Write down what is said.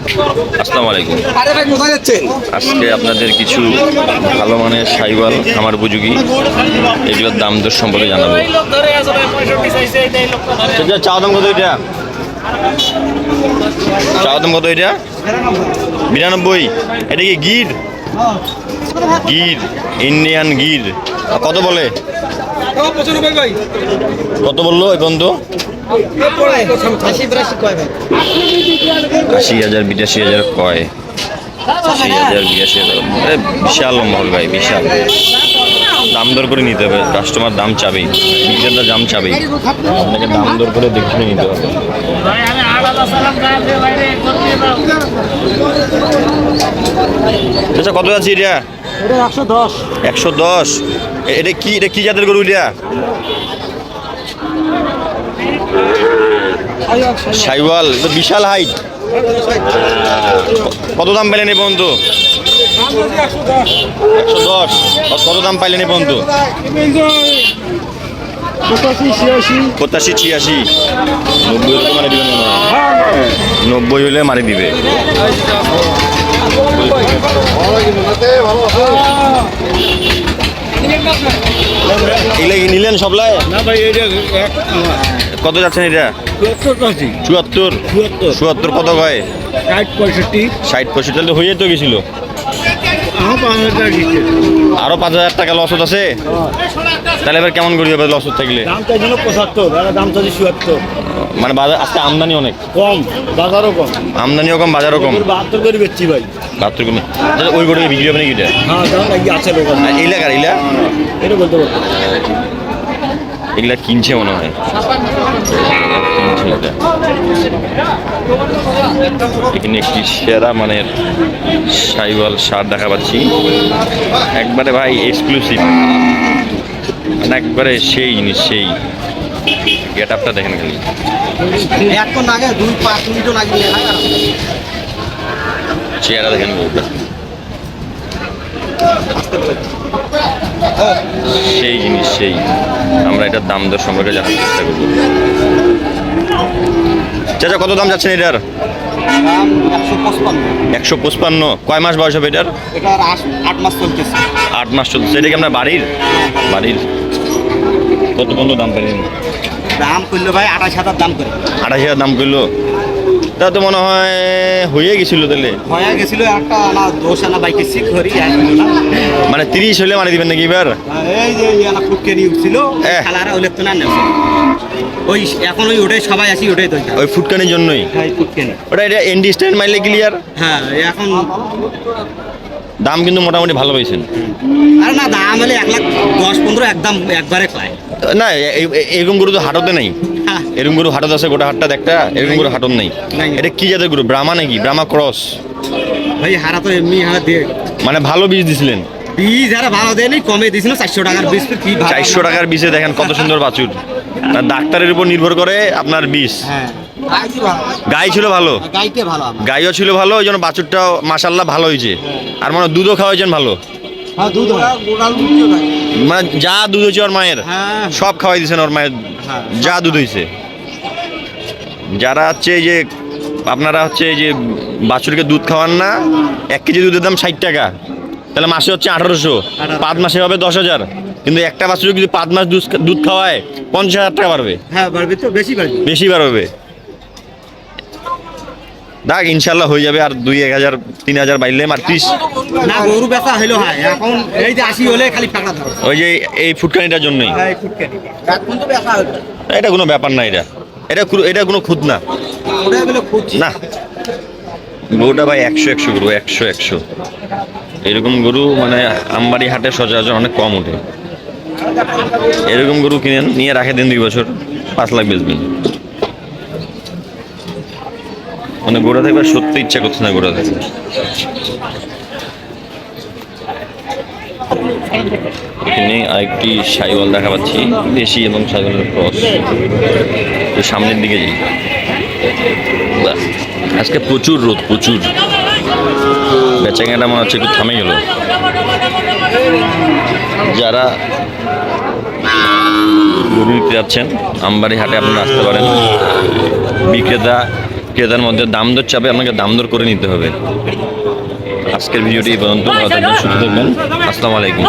আসসালামু আলাইকুম। আজকে আপনাদের কিছু ভালো মানের সাইওয়াল খামার উপযোগী এগুলোর দাম দর সম্পর্কে জানাবো। চাওয়া দাম কত এটা? চাওয়া দাম কত এটা? 92। এটা কি গির? গির, ইন্ডিয়ান গির। কত বলে? কত বললো এই পর্যন্ত? 80,000 82,000 কয়। 80,000 82,000। বিশাল মহল ভাই, বিশাল। দাম দর করে নিতে হবে, কাস্টমার দাম চাবেই, বিক্রেতা দাম চাবেই, আপনাকে দাম দর করে দেখে নিতে হবে। আচ্ছা, কত আছে এটা? 110। 110। এটা কি জাতের গরু এটা? সাইওয়াল, বিশাল হাইট। কত দাম পাইলেন এই পর্যন্ত? 110। কত দাম পাইলেন এই পর্যন্ত? 85 86। 90 হলে মারি দিবে মনে হয়। 90 হলে মারি দিবে। এগুলা নিলেন সবলাই? না ভাই, এটা কত যাচ্ছেন এটা? 74। 74 কত কয়? 60 65। 60 65 হয়ে তো গেছিল। আরো 5,000 টাকা লস আছে। তাহলে এবার কেমন করি হবে লস থাকলে? দাম চাইছিল 75, দাম চাইছি 77। মানে বাজার আজকে আমদানি অনেক কম, বাজারও কম। আমদানিও কম, বাজারও কম। 72 করে বেচছি ভাই। 72 কমে। ওই গরু বিক্রি হবে নাকি এটা? হ্যাঁ, দাম লাগি আছে লোক। এইলাকার এইলা এটা বলতে পারবো। এগুলা কিনছে মনে হয়, কিনছে এটা। এখানে একটি সেরা মানের সাইওয়াল সার দেখা পাচ্ছি, একবারে ভাই এক্সক্লুসিভ, মানে একবারে সেই জিনিস, সেই গেট আপটা দেখেন খালি। চেহারা দেখেন গরুটা, সেই জিনিস সেই। আমরা এটার দাম দর সম্পর্কে জানার চেষ্টা করব। চাচা, কত দাম যাচ্ছেন এটার? 155। কয় মাস বয়স হবে এটার? 8 মাস চলতেছে। 8 মাস চলছে। এটা কি আপনার বাড়ির? কত পর্যন্ত দাম পেলেন? দাম করলো ভাই 28,000 দাম করে। 28,000 দাম করলো। তা তো মনে হয় হয়ে গেছিল তাহলে। হয়ে গেছিল একটা আনা, 2 আনা বাইকে সিট ধরি মানে 30 হলে মারি দিবেন নাকি এবার? এই যে আনা ফুটকে নিয়ে উঠছিল, খেলারা হলে তো না নেছে। ওই এখন ওটাই সবাই আসি, ওটাই তো ওই ফুটকানির জন্যই। হ্যাঁ, ফুটকেনি। ওটা এটা এন্ডি স্ট্যান্ড মাইলে ক্লিয়ার। হ্যাঁ, এখন দাম কিন্তু মোটামুটি ভালো পাইছেন। আর না, দাম হলে 1,10,15 একদম একবারে পায় না। এরকম গরু তো হাটতে নাই। এরকম গরু হাটত আছে, গোটা হাটটা একটা, এরকম গরু হাটত নাই। এটা কি জাতের গরু? ব্রাহ্মা নাকি? ব্রাহ্মা ক্রস ভাই। হারা তো এমনি হারা দিয়ে, মানে ভালো বীজ দিছিলেন। বীজ আর ভালো দেয়নি, কমে দিয়েছিল 400 টাকার বীজ। কি 400 টাকার বীজে দেখেন কত সুন্দর বাছুর। আর ডাক্তারের উপর নির্ভর করে আপনার বীজ। হ্যাঁ, গাই ছিল ভালো, গাইতে ভালো, গাইও ছিল ভালো, ওই জন্য বাছুরটাও মাশাল্লাহ ভালো হয়েছে। আর মানে দুধও খাওয়াইছেন ভালো। হ্যাঁ, দুধ মানে যা দুধ হয়েছে ওর মায়ের, সব খাওয়াই দিয়েছেন ওর মায়ের, যা দুধ হয়েছে। যারা হচ্ছে এই যে আপনারা হচ্ছে এই যে বাছুরকে দুধ খাওয়ান না, 1 কেজি দুধের দাম 60 টাকা, তাহলে মাসে হচ্ছে 1800, 5 মাসে হবে 10,000। কিন্তু একটা বাছুর যদি 5 মাস দুধ খাওয়ায় 50,000 টাকা বাড়বে। হ্যাঁ, বাড়বে তো, বেশি বাড়বে। দেখ ইনশাল্লাহ হয়ে যাবে। আর 2-1,000 3,000 বাইলে আর 30 না, গরু বেচা হইলো। হয় এখন এই যে 80 হলে খালি টাকা ধরো। ওই যে এই ফুটকানিটার জন্যই। হ্যাঁ, ফুটকানি রাত পর্যন্ত বেচা হইলো। এটা কোনো ব্যাপার না, এটা কোনো খুদ না। ওটা হলো খুঁজ না, গরুটা ভাই 100 গরু, 100 এরকম গরু মানে আমবাড়ি হাটে সচরাচর অনেক কম ওঠে। এরকম গরু কিনেন, নিয়ে রাখে দেন 2 বছর, 5 লাখ বেচবেন। মানে গোড়া থেকে সত্যি ইচ্ছা করছে না গোড়া থেকে। এখানে আরেকটি সাইওয়াল দেখা পাচ্ছি, দেশি এবং সাইওয়ালের ক্রস। তো সামনের দিকে যাই। আজকে প্রচুর রোদ, প্রচুর। বেচাকেনাটা মনে হচ্ছে একটু থামে গেল। যারা গরু নিতে যাচ্ছেন আমবাড়ি হাটে আপনারা আসতে পারেন। বিক্রেতা ক্রেতার মধ্যে দাম দর চাপে আপনাকে দাম দর করে নিতে হবে। আজকের ভিডিওটি এই পর্যন্ত। ভালো থাকবেন, সুস্থ থাকবেন। আসসালামু আলাইকুম।